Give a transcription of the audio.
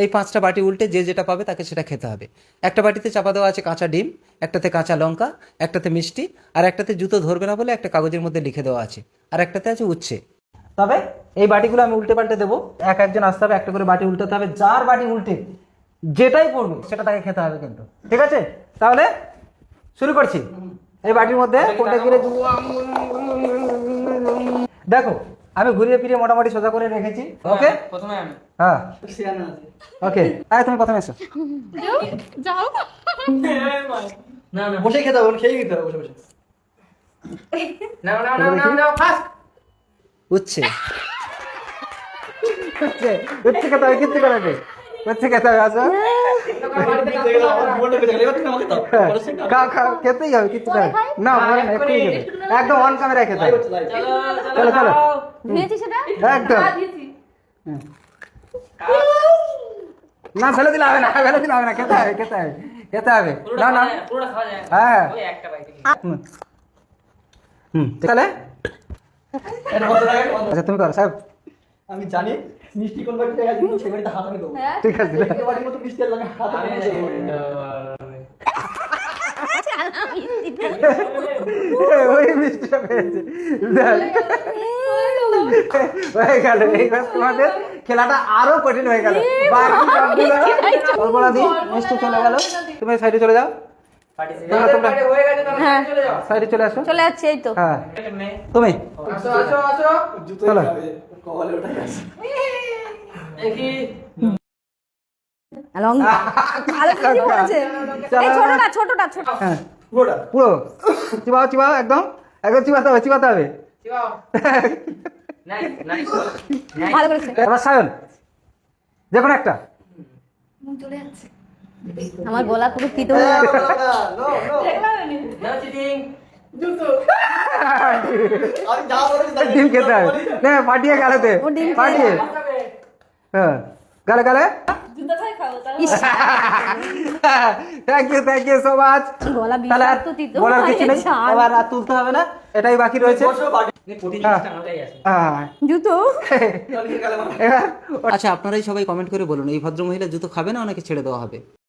এই 5টা বাটি উল্টে যে যেটা পাবে তাকে সেটা খেতে হবে। একটা বাটিতে চাপা দেওয়া আছে কাঁচা ডিম, একটাতে কাঁচা লঙ্কা, একটাতে মিষ্টি, আর একটাতে জুতো ধরবে না বলে একটা কাগজের মধ্যে লিখে দেওয়া আছে, আর একটাতে আছে উচ্ছে। তবে এই বাটিগুলো আমি উল্টে পাল্টে দেবো, একজন আসতে হবে, একটা করে বাটি উল্টাতে হবে, যার বাটি উল্টে যেটাই পড়বে সেটা তাকে খেতে হবে কিন্তু, ঠিক আছে? তাহলে শুরু করছি। এই বাটির মধ্যে কোনটা গিরে দেখো, আমি ঘুরিয়ে ফিরিয়ে মোটামুটি সোজা করে রেখেছি। ওকে, প্রথমে আমি। হ্যাঁ ওকে, আয় তুমি প্রথমে এসো। যাও না না বসে খেতে হবে, খেয়ে খেতে হবে বসে বসে। নাও নাও নাও নাও নাও ফাস্ট। উচ্ছে উচ্ছে উচ্ছে খেতে হবে, কিচ্ছু করে নেই, উচ্ছে খেতে হবে। আসো, খাও খাও, খেতেই হবে, কিচ্ছু করে না, মনে না, এক্ষুনি খেতে, একদম অন ক্যামেরায় খেতে হবে। চলো চলো, দিয়েছি সেটা একদম। হুম। না ফেলে দিলে হবে না, ফেলে দিলে হবে না, খেতে হবে, খেতে হবে, খেতে হবে। না না, পুরোটা খাওয়া যায় না। হ্যাঁ ওই একটা বাইটে খেয়ে। হুম তাহলে আচ্ছা তুমি করো সাহেব। আমি জানি মিষ্টি কোন বাড়িতে আছে, কিন্তু সেই বাড়িতে হাত আমি দেবো। ঠিক আছে, এই বাড়ির মতো মিষ্টি আর লাগে হাত আমি দেবো। ওই মিষ্টিটা পেয়েছে, হয়ে গেল। এইবার তোমাদের খেলাটা আরো কঠিন হয়ে গেল। বাকি সবগুলো কল্পনা দি মিষ্টি চলে গেল, তুমি সাইডে চলে যাও, তোমরা হয়ে গেছে তাহলে হ্যাঁ। চলে যাও। সাইডে চলে আসো। চলে যাচ্ছে, এই তো। হ্যাঁ কেমনে? তুমি আসো আসো আসো। জুতো চলো। কপালে ওঠাই আছে। দেখি লঙ্কা ভালো কিছু বলেছে। এই ছোটটা ছোটটা ছোট। হ্যাঁ পুরোটা। পুরো চিবাও চিবাও, একদম একদম চিবাতে হবে, চিবাতে হবে। চিবাও। Nice nice. ভালো করেছে। এবার সায়ন, যে কোনো একটা। চলে যাচ্ছে। আমার গলা পুরো তিতো হয়ে নো যাচ্ছে। No no. No cheating. আমি যা বলেছি তাই ডিম খেতে হবে, না ফাটিয়ে গালেতে, ও ডিম ফাটিয়ে, হ্যাঁ গালে গালে। ইস, থ্যাংক ইউ সো মাচ। গলা তাহলে আর বিষাক্ত তিতো বলার কিছু নেই, ছাড়। এবার আর তুলতে হবে না, এটাই বাকি রয়েছে। বসো বাড়ি। প্রোটিন হ্যাঁ। আমারটাই আছে। হ্যাঁ। জুতো চল গেলে আচ্ছা আপনারাই সবাই কমেন্ট করে বলুন, এই ভদ্রমহিলা জুতো খাবে না ওনাকে ছেড়ে দেওয়া হবে?